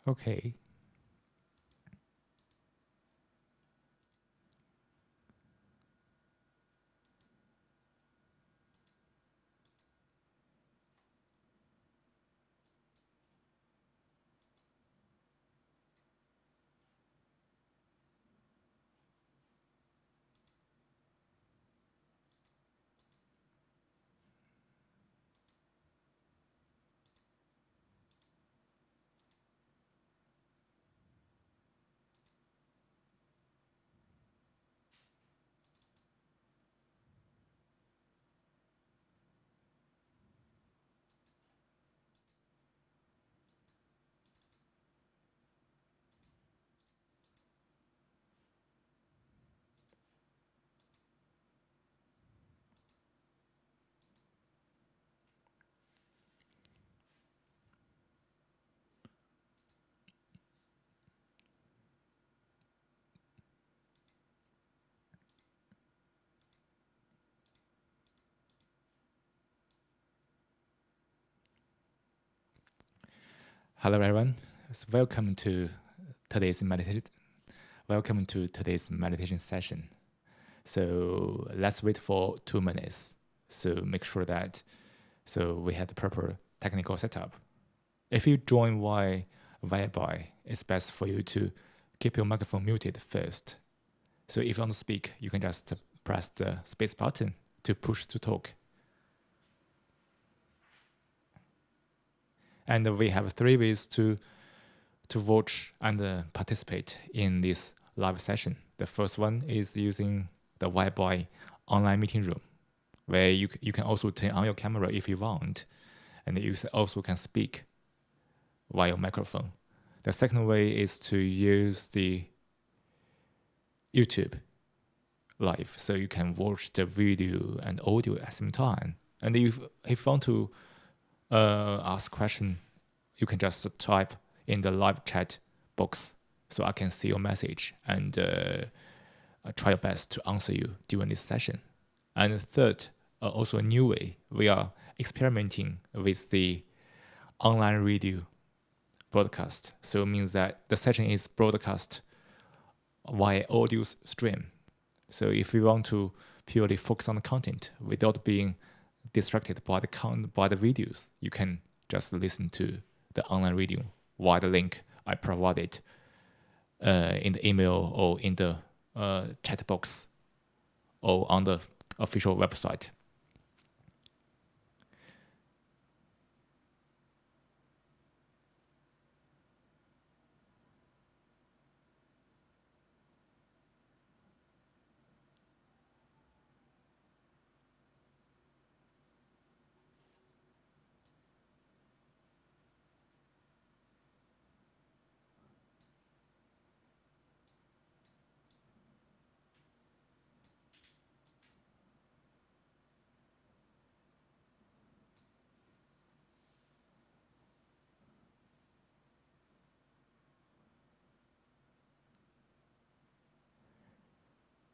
Okay. Hello, everyone. Welcome to today's meditation. Welcome to today's meditation session. So let's wait for 2 minutes. So make sure that we have the proper technical setup. If you join via it's best for you to keep your microphone muted first. So if you want to speak, you can just press the space button to push to talk. And we have 3 ways to watch and participate in this live session. The first one is using the Wi-Fi online meeting room, where you can also turn on your camera if you want, and you also can speak via microphone. The second way is to use the YouTube live, so you can watch the video and audio at the same time. And if you want to ask question, you can just type in the live chat box, so I can see your message and try your best to answer you during this session. And third, also a new way, we are experimenting with the online radio broadcast. So it means that the session is broadcast via audio stream. So if you want to purely focus on the content without being distracted by the videos, you can just listen to the online radio via the link I provided in the email or in the chat box or on the official website.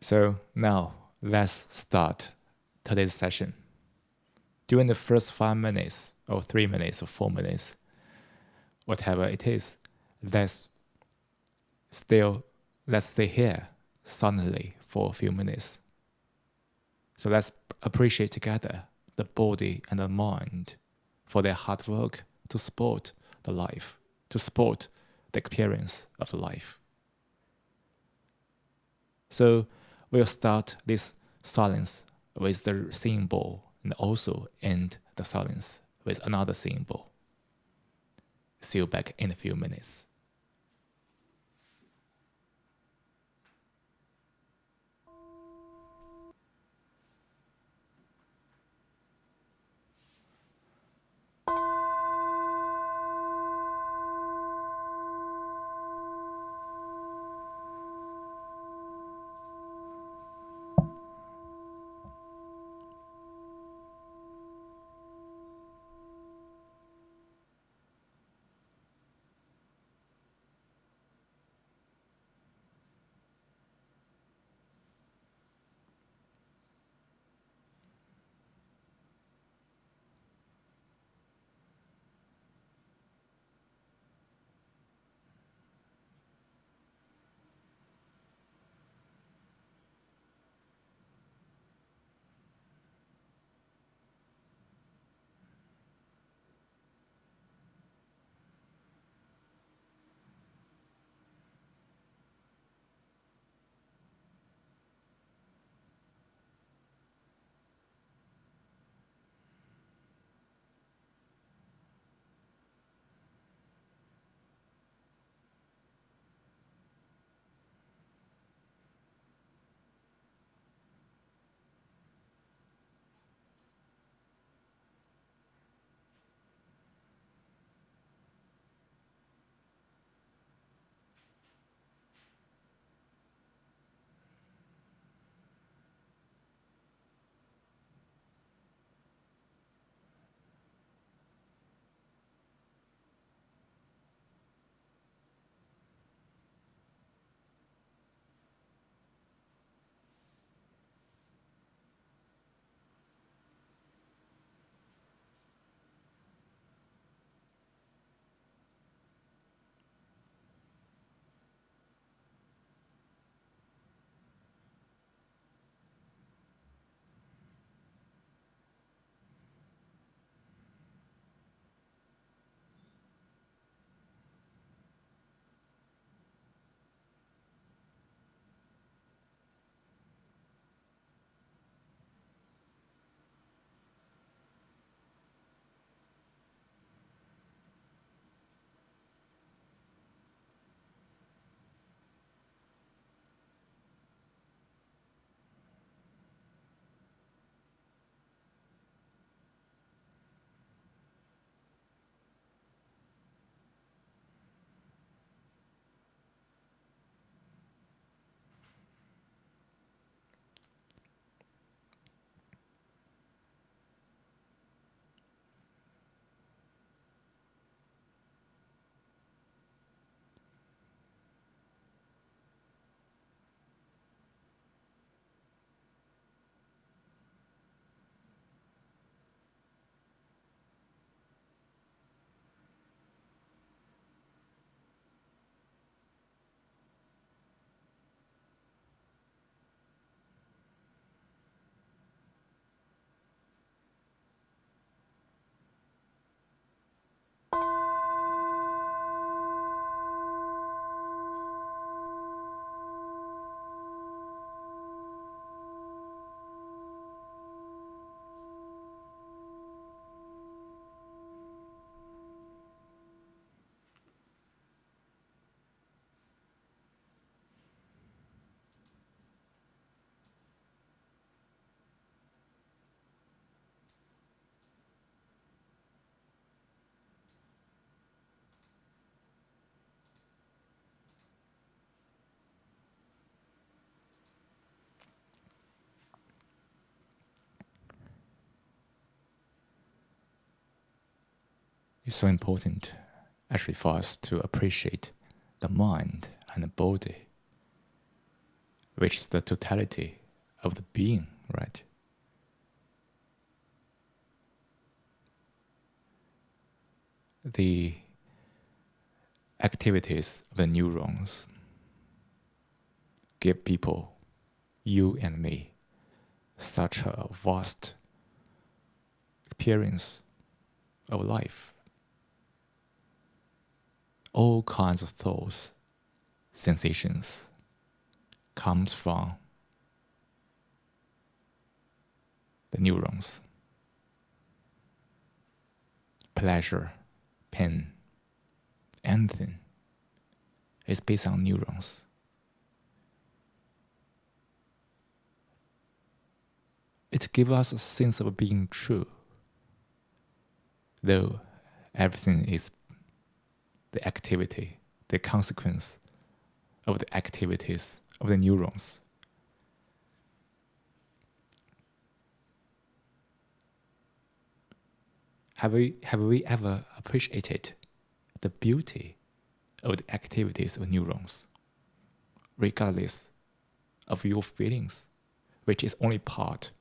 So now let's start today's session. During the first 5 minutes or 3 minutes or 4 minutes, whatever it is, let's stay here silently for a few minutes. So let's appreciate together the body and the mind for their hard work to support the life, to support the experience of the life. So we'll start this silence with the singing bowl and also end the silence with another singing bowl. See you back in a few minutes. It's so important actually for us to appreciate the mind and the body, which is the totality of the being, right? The activities of the neurons give people, you and me, such a vast experience of life. All kinds of thoughts, sensations comes from the neurons. Pleasure, pain, anything is based on neurons. It gives us a sense of being true, though everything is the activity, the consequence of the activities of the neurons. Have we ever appreciated the beauty of the activities of neurons, regardless of your feelings, which is only part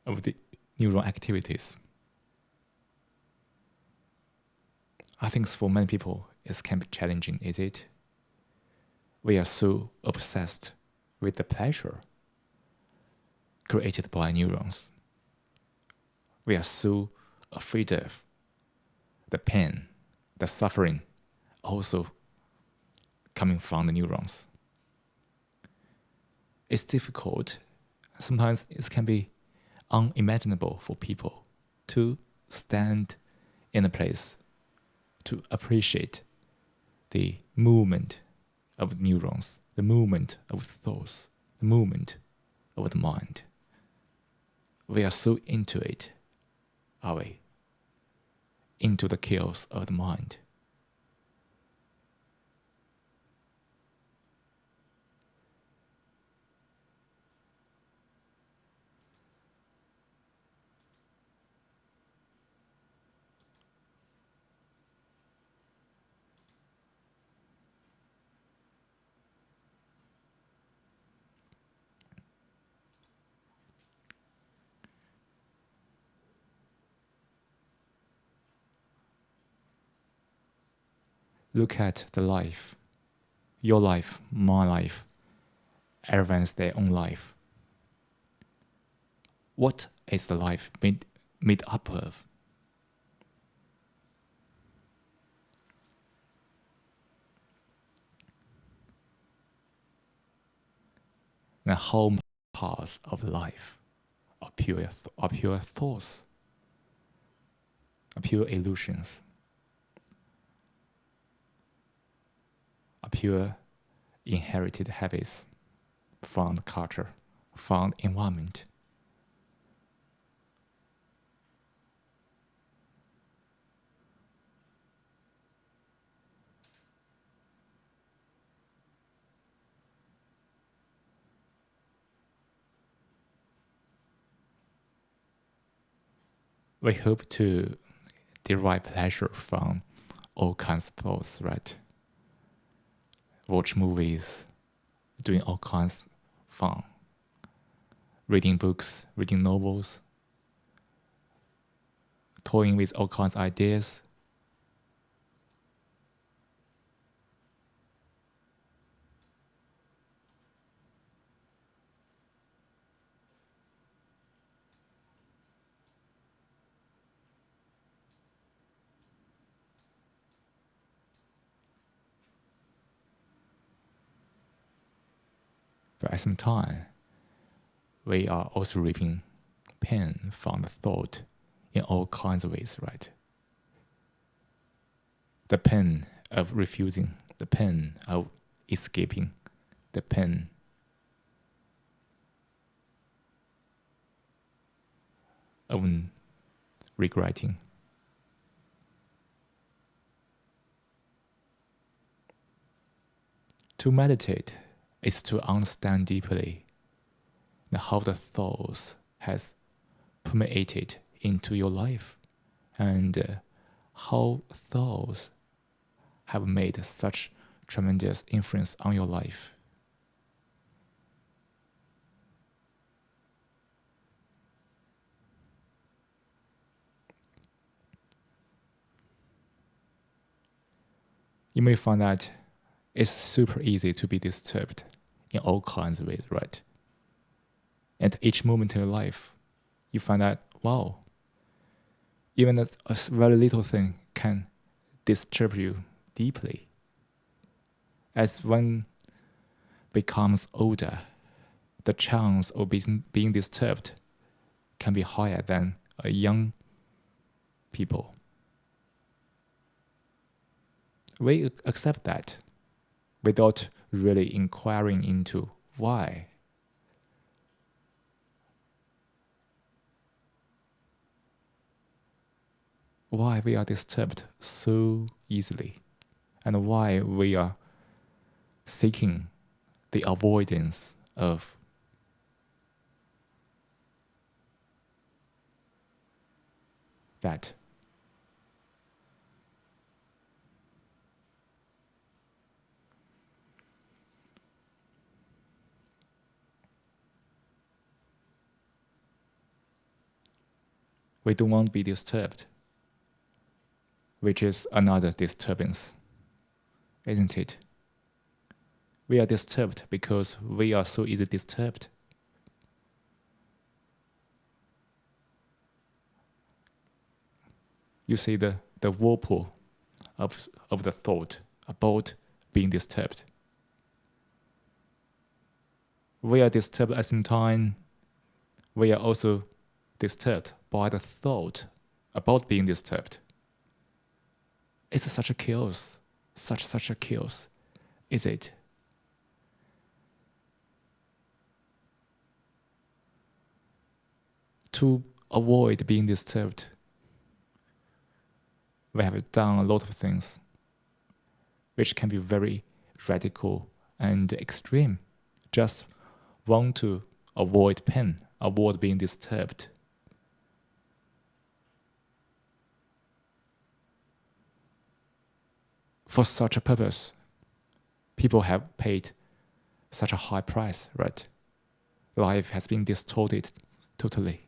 of the neuron activities? I think for many people, it can be challenging, is it? We are so obsessed with the pleasure created by neurons. We are so afraid of the pain, the suffering, also coming from the neurons. It's difficult. Sometimes it can be unimaginable for people to stand in a place to appreciate the movement of neurons, the movement of thoughts, the movement of the mind. We are so into it, are we? Into the chaos of the mind. Look at the life, your life, my life, everyone's their own life. What is the life made up of? The whole parts of life are pure thoughts, are pure illusions, are pure inherited habits from the culture, from the environment. We hope to derive pleasure from all kinds of thoughts, right? Watch movies, doing all kinds of fun, reading books, reading novels, toying with all kinds of ideas. But at the same time, we are also reaping pain from the thought in all kinds of ways, right? The pain of refusing, the pain of escaping, the pain of regretting. To meditate is to understand deeply how the thoughts has permeated into your life and how thoughts have made such tremendous influence on your life. You may find that it's super easy to be disturbed in all kinds of ways, right? At each moment in your life, you find that, wow, even a very little thing can disturb you deeply. As one becomes older, the chance of being disturbed can be higher than a young people. We accept that without really inquiring into why. Why we are disturbed so easily, and why we are seeking the avoidance of that. We don't want to be disturbed, which is another disturbance, isn't it? We are disturbed because we are so easily disturbed. You see the whirlpool of the thought about being disturbed. We are disturbed at the same time. We are also disturbed by the thought about being disturbed. It's such a chaos, such a chaos, is it? To avoid being disturbed, we have done a lot of things which can be very radical and extreme. Just want to avoid pain, avoid being disturbed. For such a purpose, people have paid such a high price, right? Life has been distorted totally.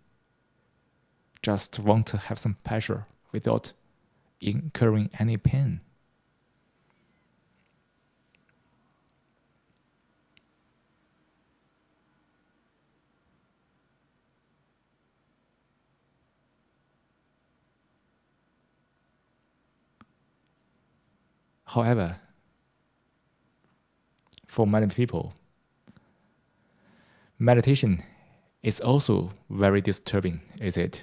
Just want to have some pleasure without incurring any pain. However, for many people, meditation is also very disturbing, is it?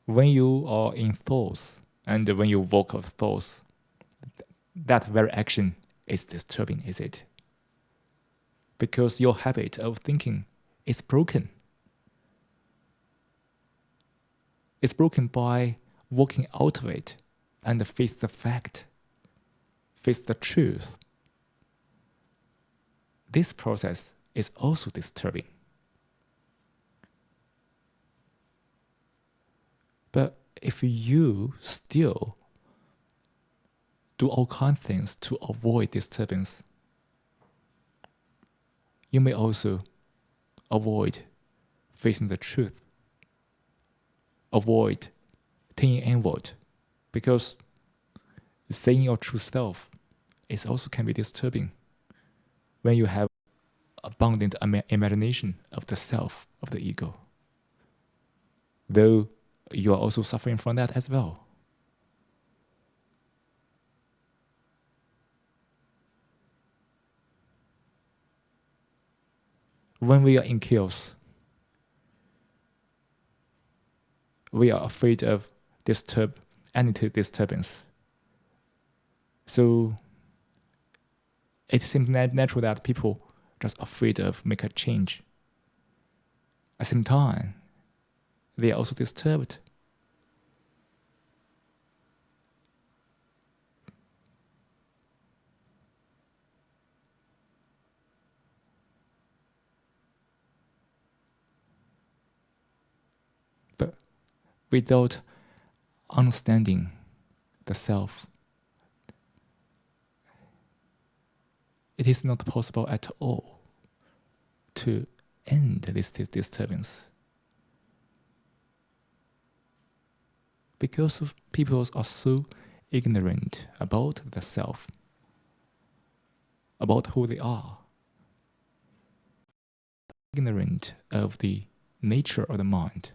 When you are in thoughts and when you walk of thoughts, that very action is disturbing, is it? Because your habit of thinking is broken. It's broken by walking out of it and face the fact, face the truth. This process is also disturbing. But if you still do all kinds of things to avoid disturbance, you may also avoid facing the truth, avoid turning inward, because saying your true self is also can be disturbing when you have abundant imagination of the self, of the ego. Though you are also suffering from that as well. When we are in chaos, we are afraid of any disturbance. So it seems natural that people just afraid of make a change. At the same time, they are also disturbed. without understanding the self, it is not possible at all to end this disturbance. Because people are so ignorant about the self, about who they are, ignorant of the nature of the mind.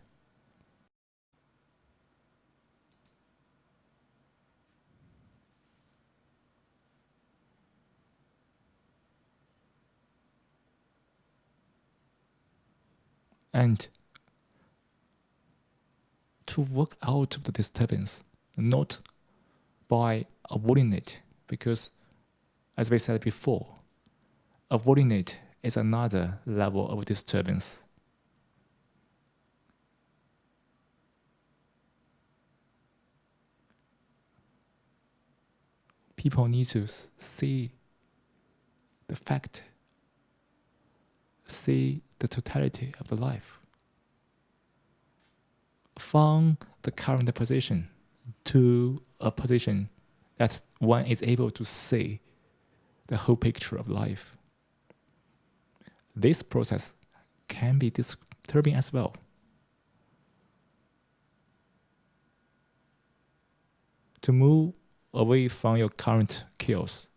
And to work out of the disturbance, not by avoiding it, because as we said before, avoiding it is another level of disturbance. People need to see the fact, see the totality of the life, from the current position to a position that one is able to see the whole picture of life. This process can be disturbing as well. To move away from your current chaos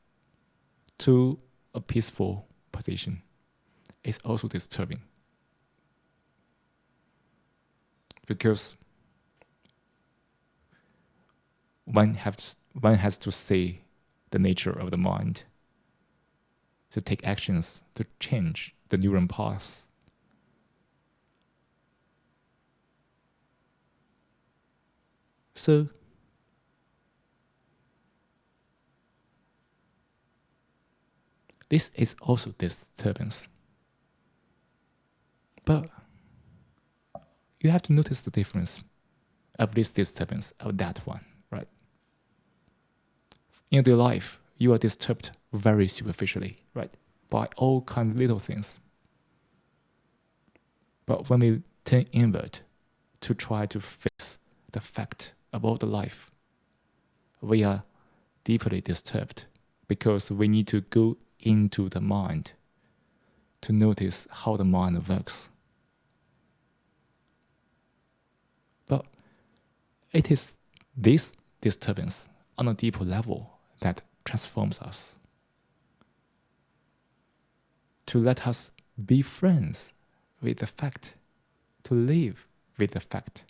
to a peaceful position is also disturbing. Because one has to see the nature of the mind, to take actions to change the neuron paths. So this is also disturbance. But you have to notice the difference of this disturbance of that one, right? In your life, you are disturbed very superficially, right? By all kinds of little things. But when we turn inward to try to fix the fact about the life, we are deeply disturbed because we need to go into the mind to notice how the mind works. But it is this disturbance on a deeper level that transforms us, to let us be friends with the fact, to live with the fact.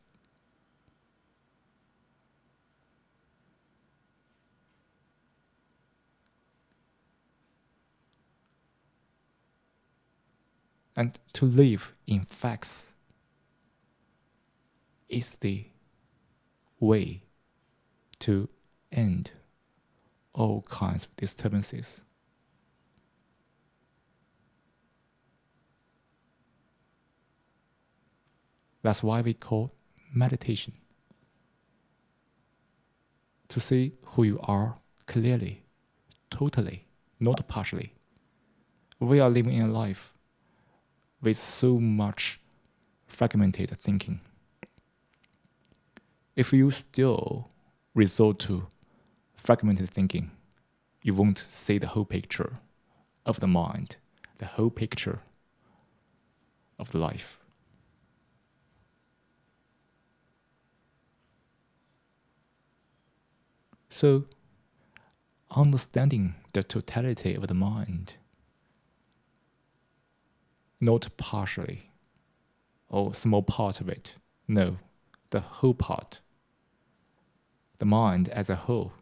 And to live in facts is the way to end all kinds of disturbances. That's why we call meditation. To see who you are clearly, totally, not partially. We are living in a life with so much fragmented thinking. If you still resort to fragmented thinking, you won't see the whole picture of the mind, the whole picture of the life. So, understanding the totality of the mind, not partially or small part of it, no, the whole part, the mind as a whole,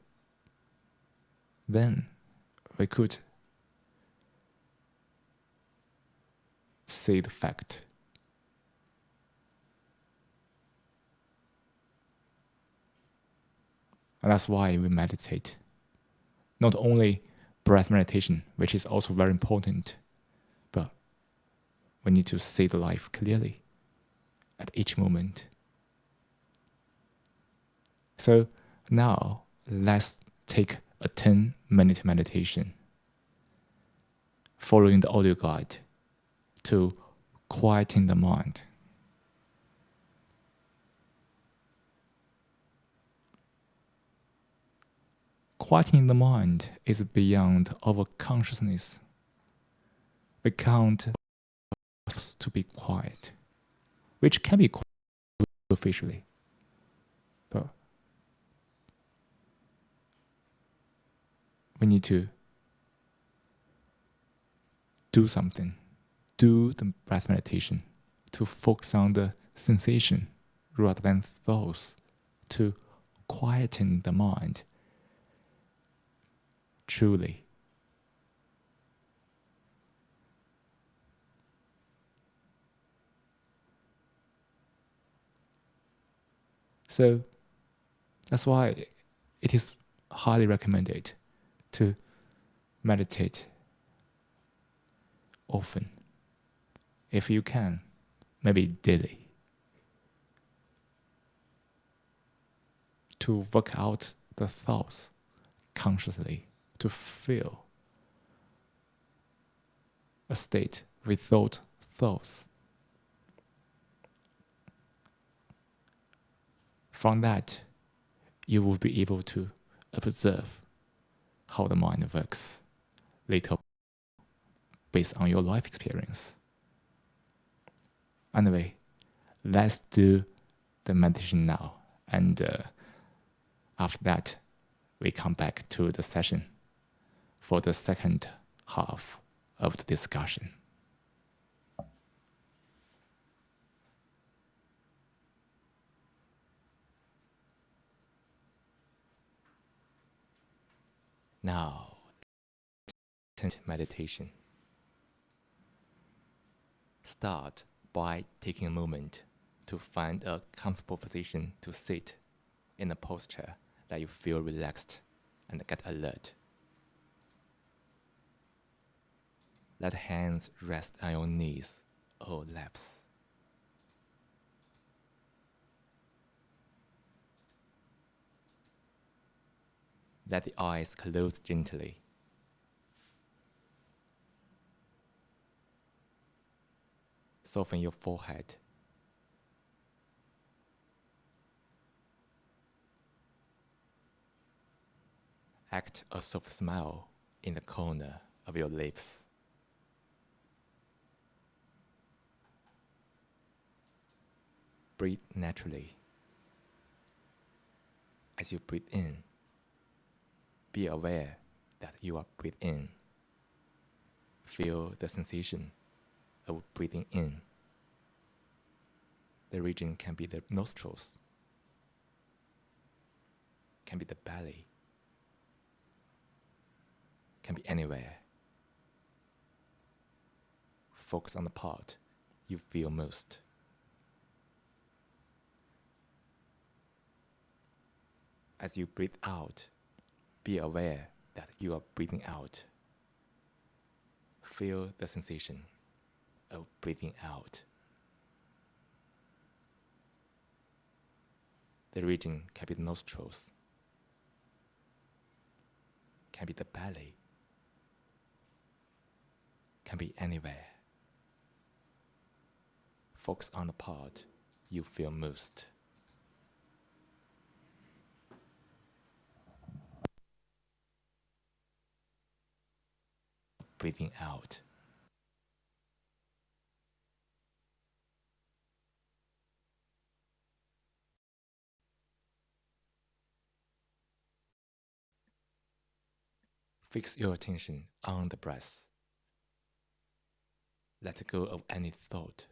then we could see the fact. And that's why we meditate. Not only breath meditation, which is also very important, but we need to see the life clearly at each moment. So now let's take a 10-minute meditation, following the audio guide to quieten the mind. quieting the mind is beyond our consciousness. We can't to be quiet, which can be quiet superficially, but we need to do something, do the breath meditation to focus on the sensation rather than thoughts, to quieten the mind truly. So that's why it is highly recommended to meditate often, if you can, maybe daily, to work out the thoughts consciously, to feel a state without thoughts. From that, you will be able to observe how the mind works later based on your life experience. Anyway, let's do the meditation now. And after that, we come back to the session for the second half of the discussion. Now, meditation. Start by taking a moment to find a comfortable position to sit in a posture that you feel relaxed and get alert. Let hands rest on your knees or laps. Let the eyes close gently. Soften your forehead. Act a soft smile in the corner of your lips. Breathe naturally. As you breathe in, be aware that you are breathing in. Feel the sensation of breathing in. The region can be the nostrils, can be the belly, can be anywhere. Focus on the part you feel most. As you breathe out, be aware that you are breathing out. Feel the sensation of breathing out. The region can be the nostrils, can be the belly, can be anywhere. Focus on the part you feel most. Breathing out. Fix your attention on the breath. Let go of any thought.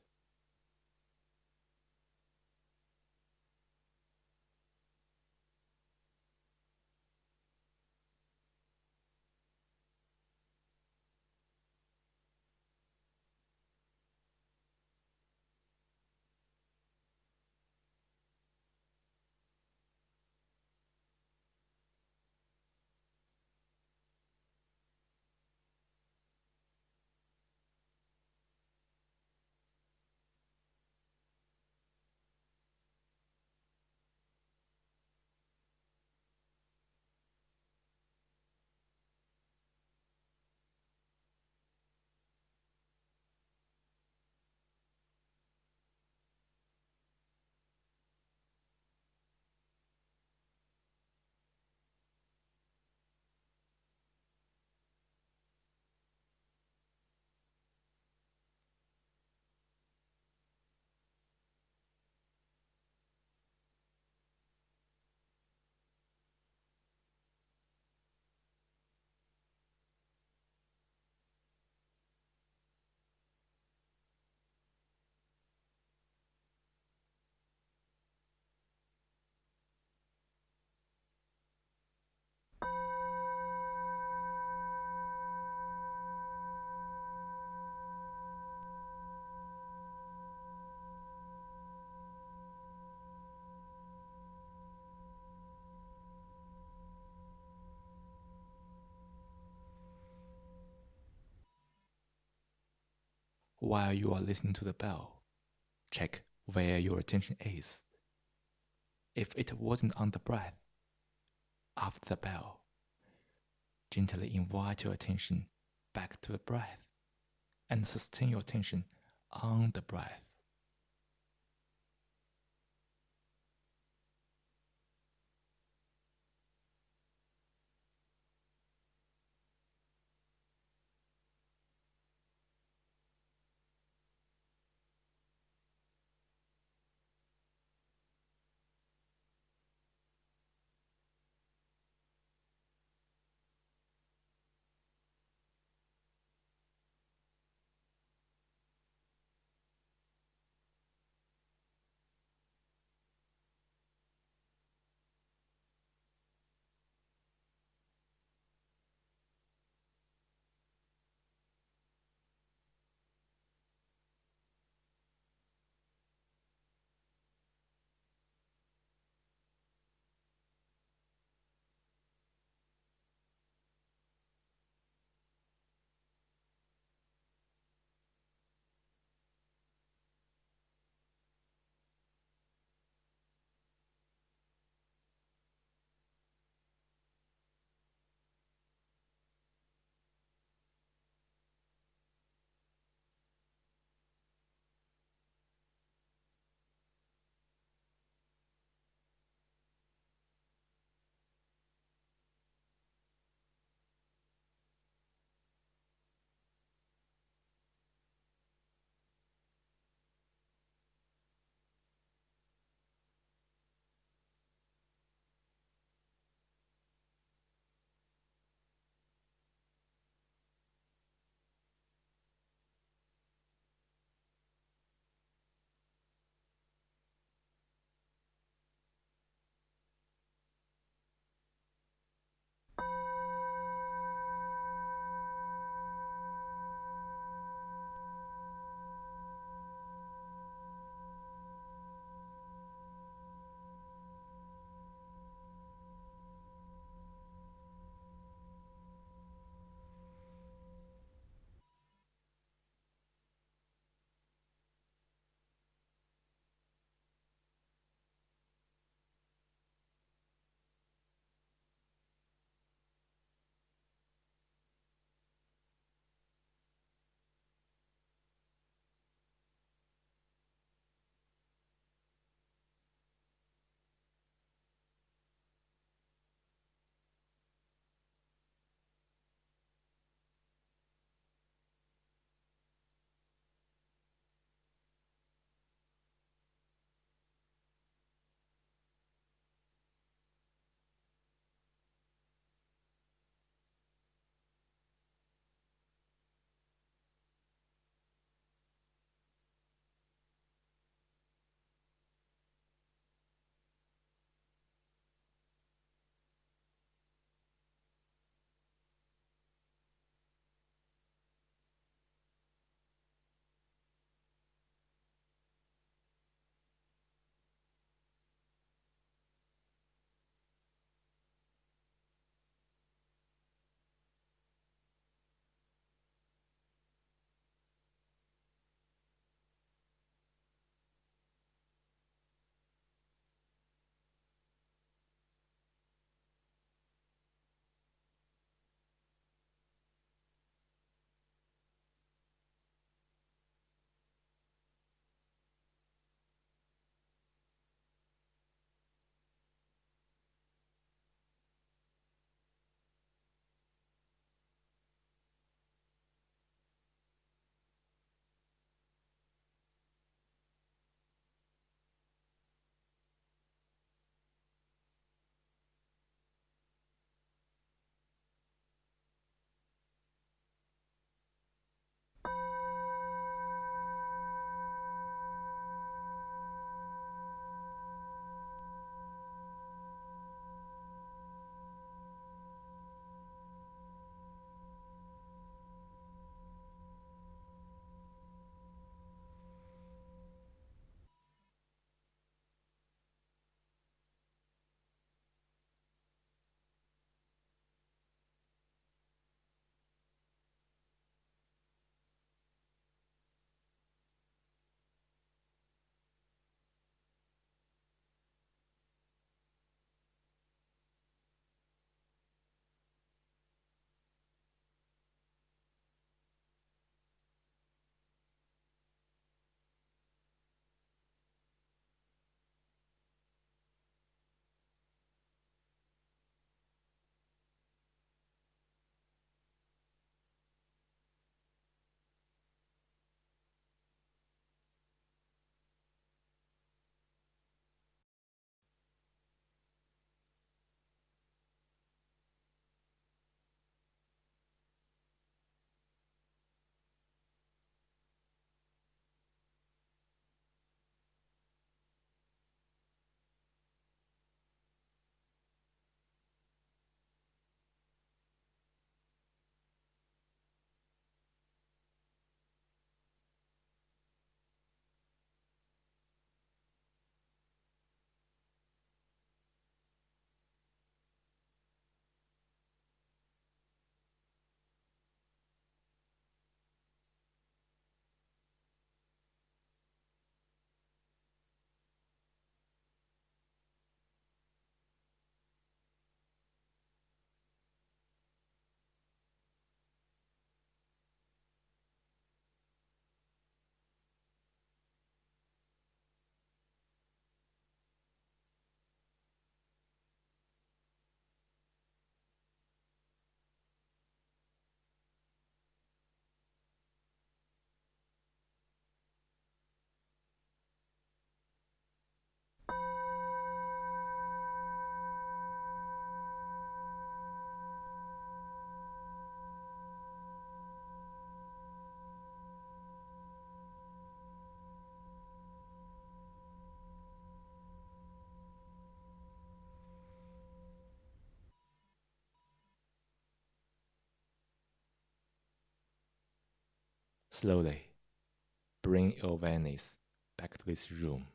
while you are listening to the bell. Check where your attention is. If it wasn't on the breath, after the bell, gently invite your attention back to the breath and sustain your attention on the breath. Slowly bring your awareness back to this room.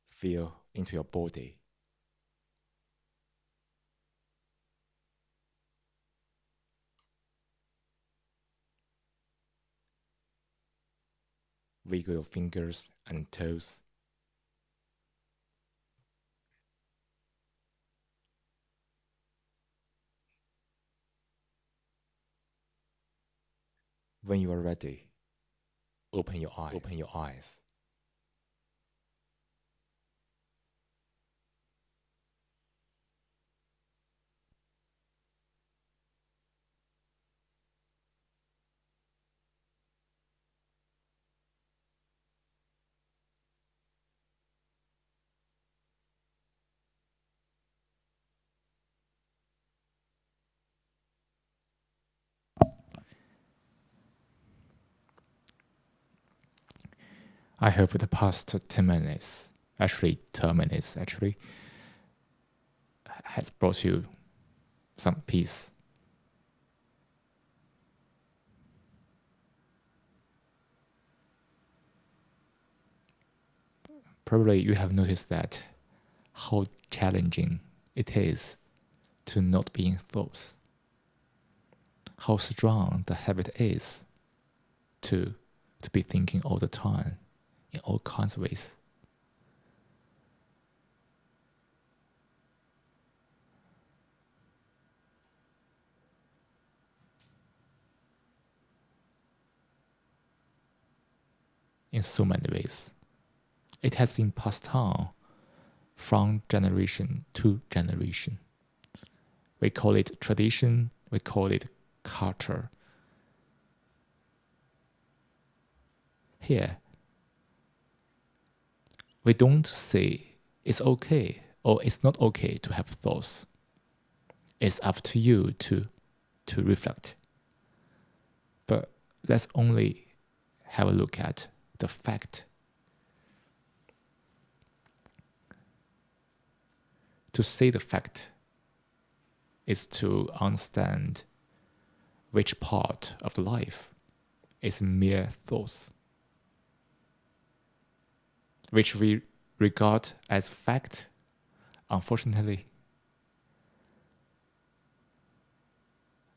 Feel into your body. Wiggle your fingers and toes. When you are ready, open your eyes. I hope the past 10 minutes, actually 12 minutes, has brought you some peace. Probably you have noticed that how challenging it is to not be in thoughts. How strong the habit is to be thinking all the time in all kinds of ways. In so many ways. It has been passed on from generation to generation. We call it tradition, we call it culture. Here, we don't say it's okay or it's not okay to have thoughts. It's up to you to reflect. But let's only have a look at the fact. To say the fact is to understand which part of life is mere thoughts, which we regard as fact, unfortunately.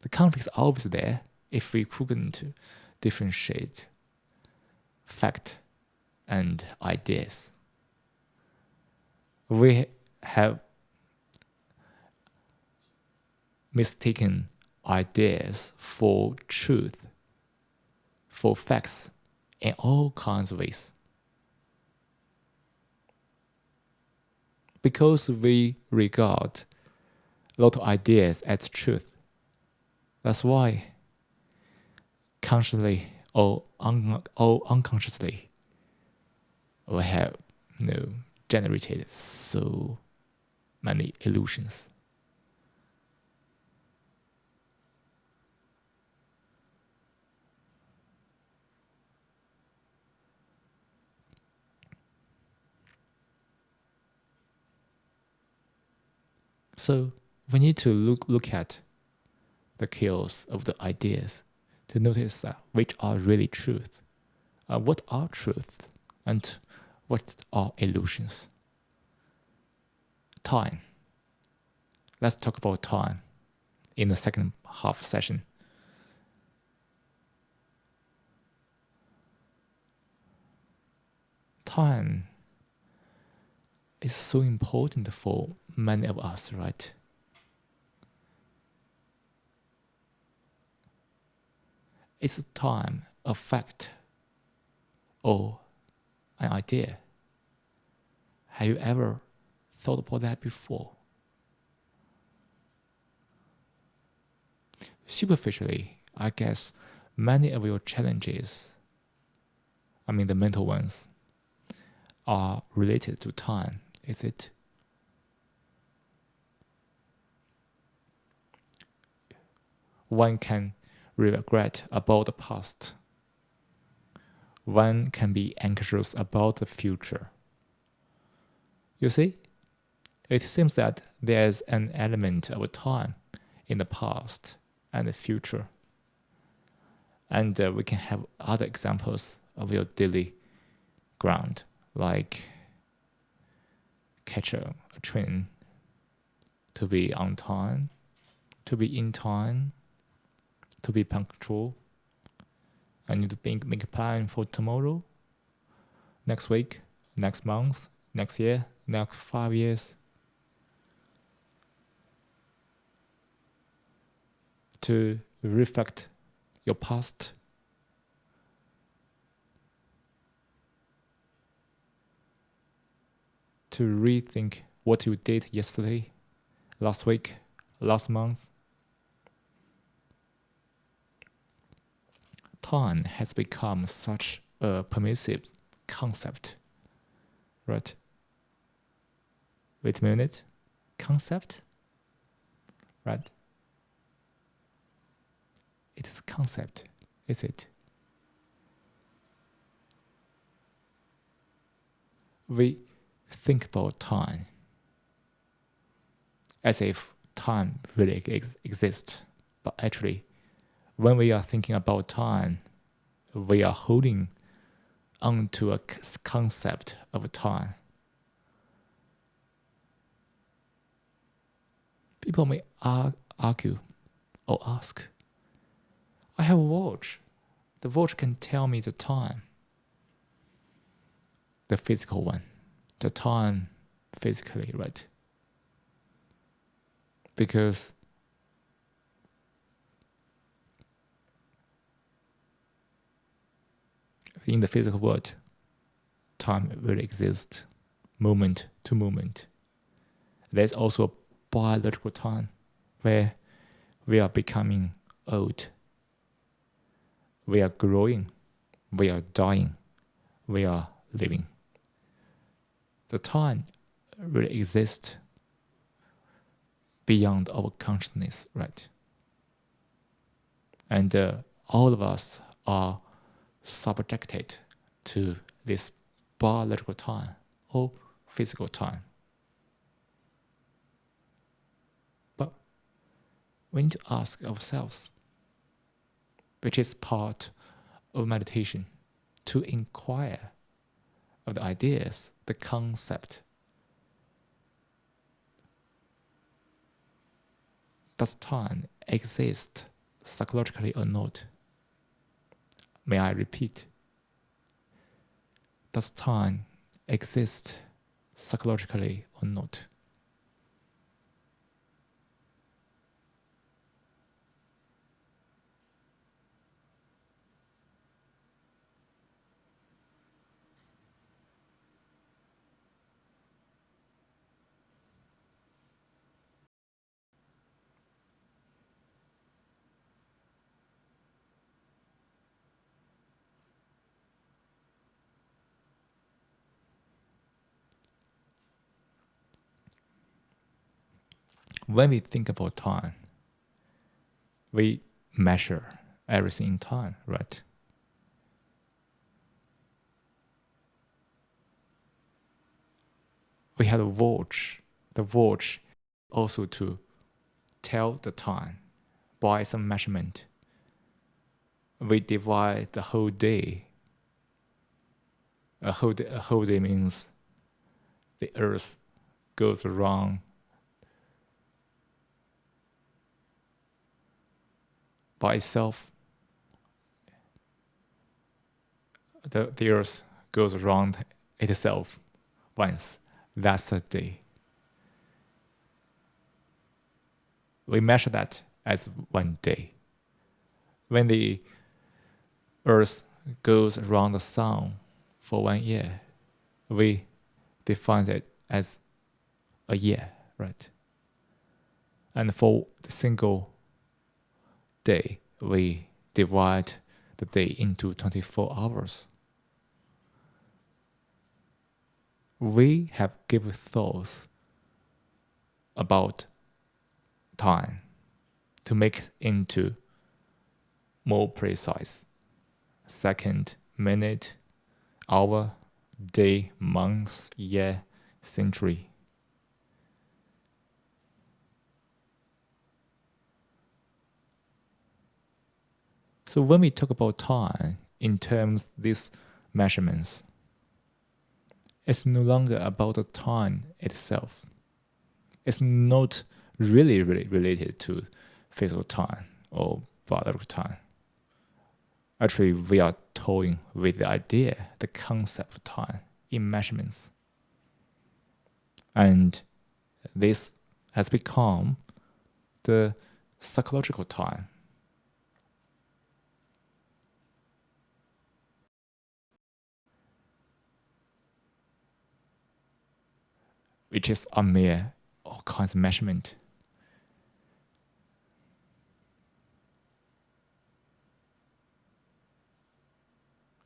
The conflict is always there if we couldn't differentiate fact and ideas. We have mistaken ideas for truth, for facts, in all kinds of ways. Because we regard a lot of ideas as truth, that's why consciously or unconsciously we have generated so many illusions. So we need to look at the chaos of the ideas to notice that which are really truth, what are truth, and what are illusions. Time. Let's talk about time in the second half session. Time is so important for many of us, right? Is time a fact or an idea? Have you ever thought about that before? Superficially, I guess many of your challenges, the mental ones, are related to time, is it? One can regret about the past. One can be anxious about the future. You see, it seems that there's an element of time in the past and the future. And we can have other examples of your daily ground, like catch a train, to be on time, to be in time, to be punctual. I need to make a plan for tomorrow, next week, next month, next year, next 5 years. To reflect your past. To rethink what you did yesterday, last week, last month. Time has become such a permissive concept, right? Wait a minute. Concept? Right? It is a concept, is it? We think about time as if time really exists, but actually, when we are thinking about time, we are holding onto a concept of time. People may argue or ask, I have a watch. The watch can tell me the time. The physical one. The time physically, right? Because in the physical world, time will exist moment to moment. There's also a biological time where we are becoming old. We are growing, we are dying, we are living. The time will exist beyond our consciousness, right? And all of us are subjected to this biological time or physical time. But we need to ask ourselves, which is part of meditation, to inquire of the ideas, the concept. Does time exist psychologically or not? May I repeat? Does time exist psychologically or not? When we think about time, we measure everything in time, right? We have a watch. The watch also to tell the time by some measurement. We divide the whole day. A whole day means the earth goes around by itself. The earth goes around itself once. That's a day. We measure that as one day. When the earth goes around the sun for 1 year, we define it as a year, right? And for the single day, we divide the day into 24 hours. We have given thoughts about time to make it into more precise. Second, minute, hour, day, month, year, century. So when we talk about time in terms of these measurements, it's no longer about the time itself. It's not really related to physical time or biological time. Actually, we are toying with the idea, the concept of time in measurements. And this has become the psychological time. Which is a mere all kinds of measurement.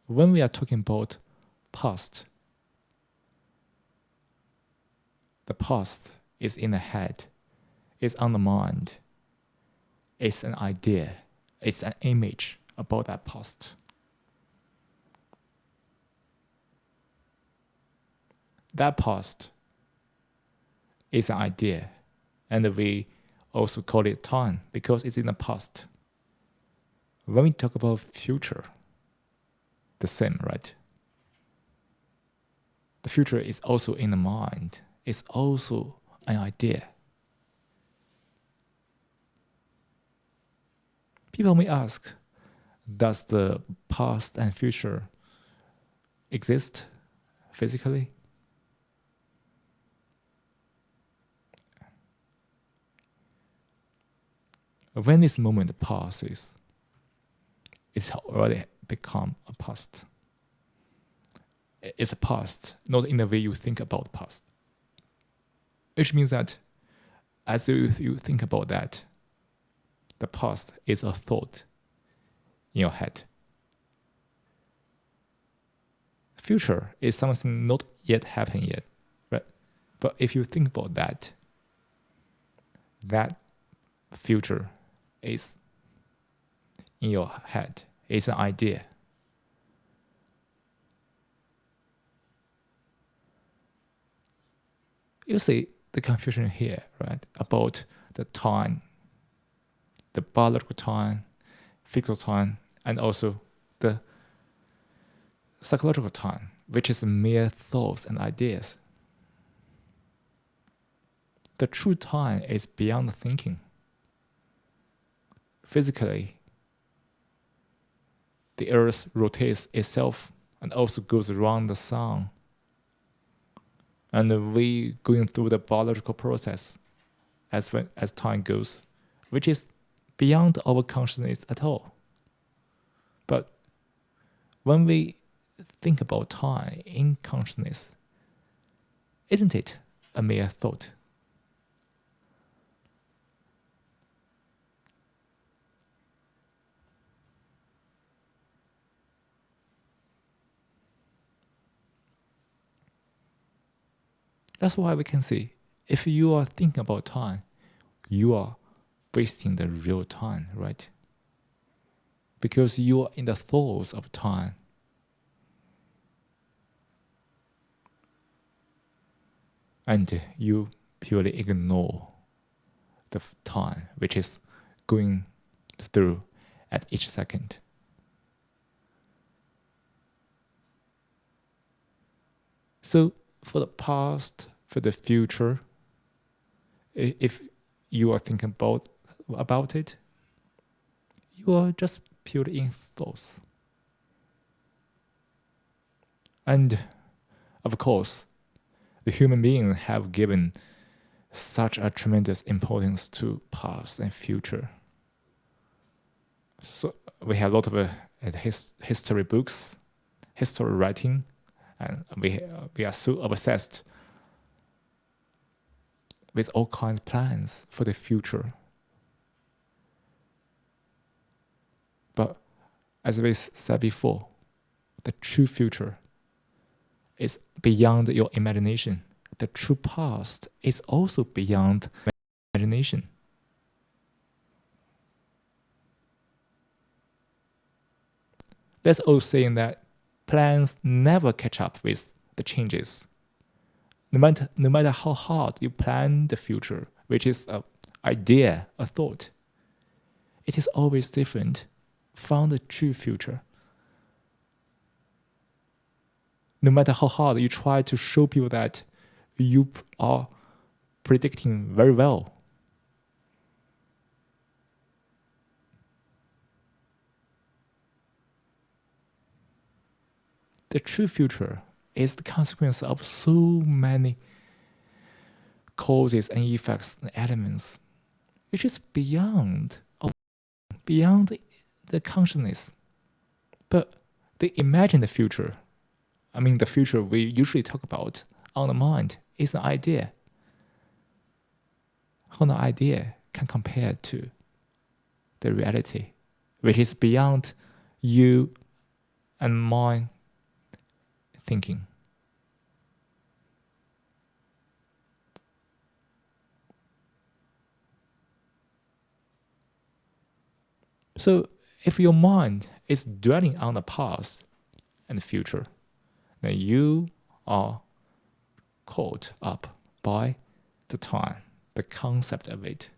When we are talking about past, the past is in the head, it's on the mind, it's an idea, it's an image about that past. That past is an idea, and we also call it time because it's in the past. When we talk about future, the same, right? The future is also in the mind. It's also an idea. People may ask, does the past and future exist physically? When this moment passes, it's already become a past. It's a past, not in the way you think about the past. Which means that as you think about that, the past is a thought in your head. Future is something not yet happened yet, right? But if you think about that, that future is in your head. It's an idea. You see the confusion here, right? About the time, the biological time, physical time, and also the psychological time, which is mere thoughts and ideas. The true time is beyond thinking. Physically, the earth rotates itself and also goes around the sun. And we going through the biological process as time goes, which is beyond our consciousness at all. But when we think about time in consciousness, isn't it a mere thought? That's why we can see, if you are thinking about time, you are wasting the real time, right? Because you are in the thoughts of time. And you purely ignore the time which is going through at each second. So for the past, for the future, if you are thinking about it, you are just purely in thoughts. And of course, the human beings have given such a tremendous importance to past and future. So we have a lot of history books, history writing, and we are so obsessed with all kinds of plans for the future. But as we said before, the true future is beyond your imagination. The true past is also beyond imagination. That's all saying that plans never catch up with the changes. No matter how hard you plan the future, which is an idea, a thought, it is always different from the true future. No matter how hard you try to show people that you are predicting very well, the true future is the consequence of so many causes and effects and elements, which is beyond the consciousness. But the imagined future, I mean the future we usually talk about on the mind, is an idea. How an idea can compare to the reality, which is beyond you and mine thinking. So if your mind is dwelling on the past and the future, then you are caught up by the time, the concept of it.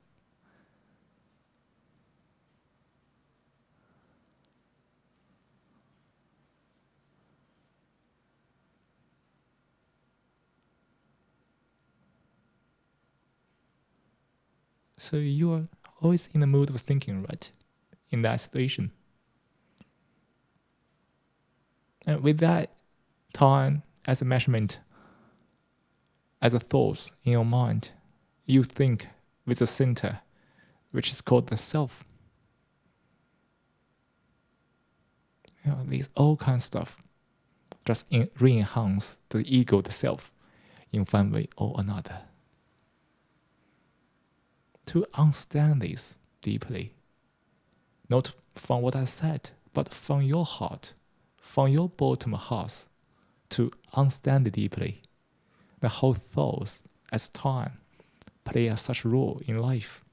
So you are always in the mood of thinking, right? In that situation. And with that time as a measurement, as a thought in your mind, you think with a center, which is called the self. These all kinds of stuff just re-enhance the ego, the self, in one way or another. To understand this deeply, not from what I said, but from your heart, from your bottom heart, to understand it deeply, the whole thoughts as time play such a role in life.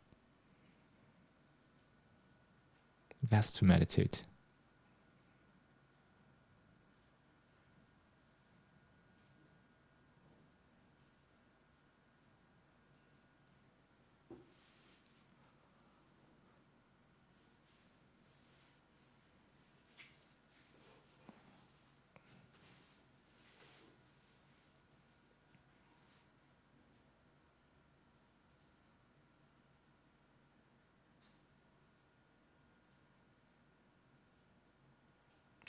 That's to meditate.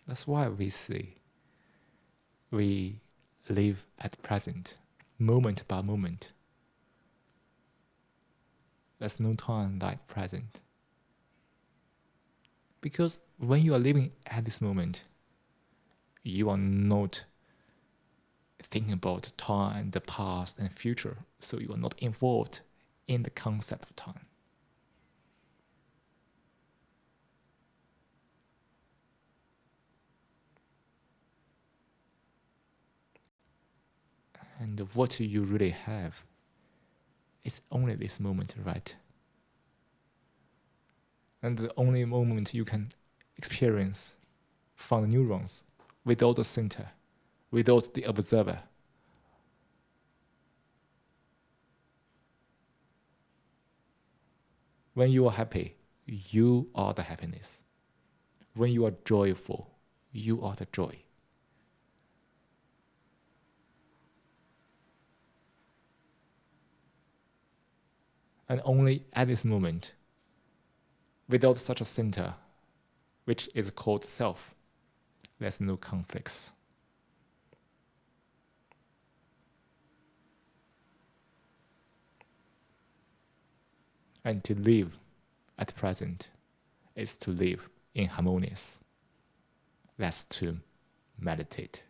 That's why we say we live at present, moment by moment. There's no time like present. Because when you are living at this moment, you are not thinking about time, the past, and future. So you are not involved in the concept of time. And what you really have is only this moment, right? And the only moment you can experience from the neurons without the center, without the observer. When you are happy, you are the happiness. When you are joyful, you are the joy. And only at this moment, without such a center, which is called self, there's no conflicts. And to live at present is to live in harmonious. That's to meditate.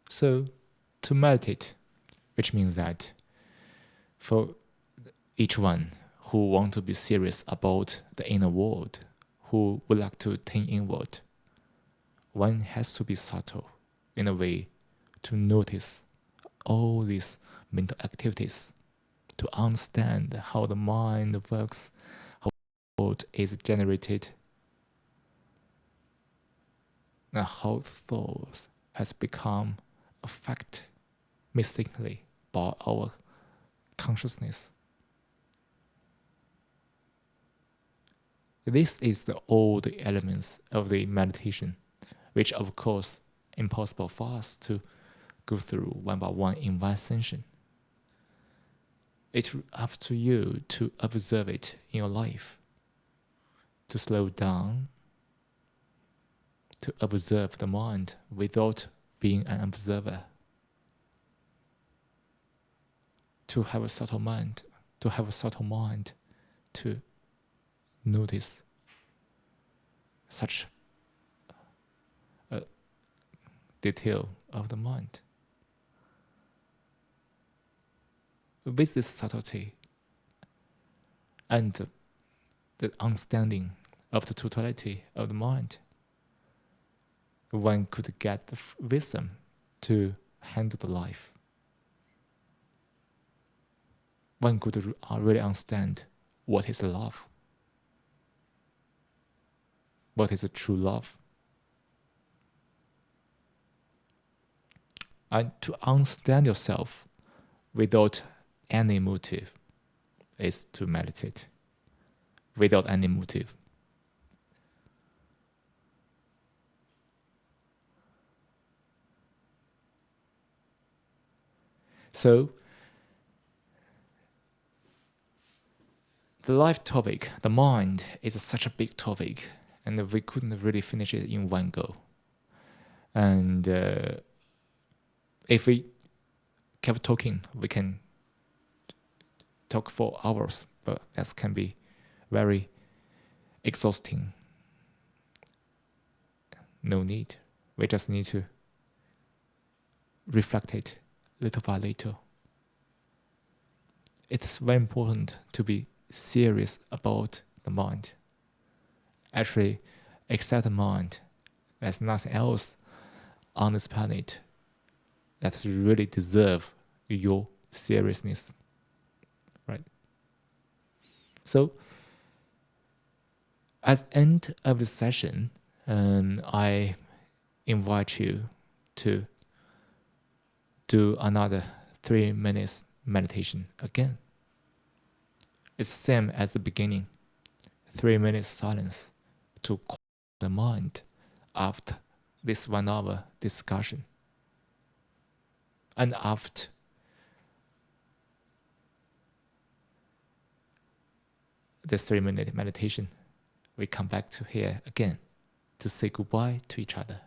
So, to meditate, which means that For each one who want to be serious about the inner world, who would like to turn inward, one has to be subtle in a way to notice all these mental activities, to understand how the mind works, how thought is generated, and how thought has become a fact mistakenly by our consciousness. This is the old elements of the meditation, which of course impossible for us to go through one by one in one session. It's up to you to observe it in your life, to slow down, to observe the mind without being an observer, to have a subtle mind, to notice such a detail of the mind. With this subtlety and the understanding of the totality of the mind, one could get the wisdom to handle the life. One could really understand what is love, what is a true love. And to understand yourself without any motive is to meditate. Without any motive. So, the life topic, the mind, is such a big topic, and we couldn't really finish it in one go. And if we kept talking, we can talk for hours, but that can be very exhausting. No need. We just need to reflect it little by little. It's very important to be serious about the mind. Actually, except the mind, there's nothing else on this planet that really deserve your seriousness, right? So, at the end of the session, I invite you to do another 3 minutes meditation again. It's the same as the beginning. 3 minutes silence to calm the mind after this 1 hour discussion. And after this 3-minute meditation, we come back to here again to say goodbye to each other.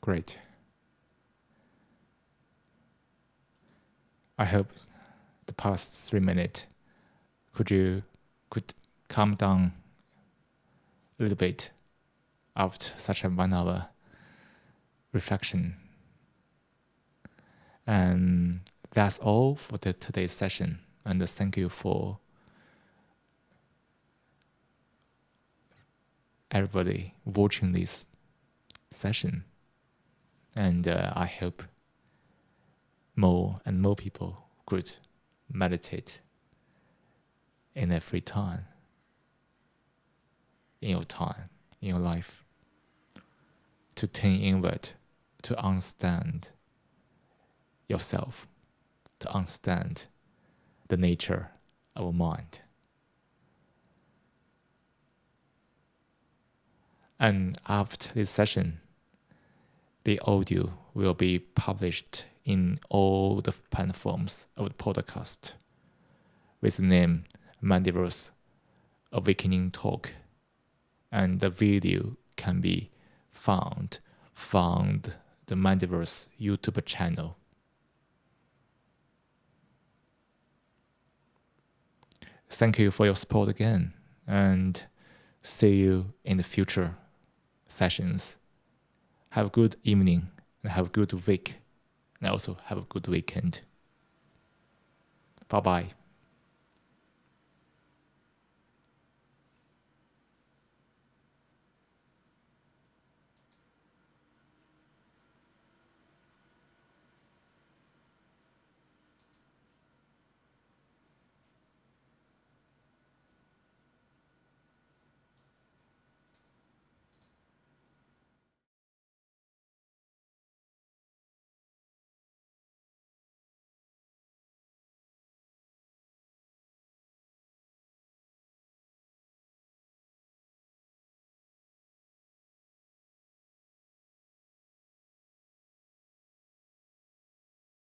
Great. I hope the past 3 minutes could calm down a little bit after such a 1 hour reflection. And that's all for today's session. And thank you for everybody watching this session. And I hope more and more people could meditate in their free time, in your life, to turn inward, to understand yourself, to understand the nature of mind. And after this session, the audio will be published in all the platforms of the podcast with the name Mindiverse Awakening Talk. And the video can be found the Mindiverse YouTube channel. Thank you for your support again, and see you in the future sessions. Have a good evening, and have a good week, and also have a good weekend. Bye-bye.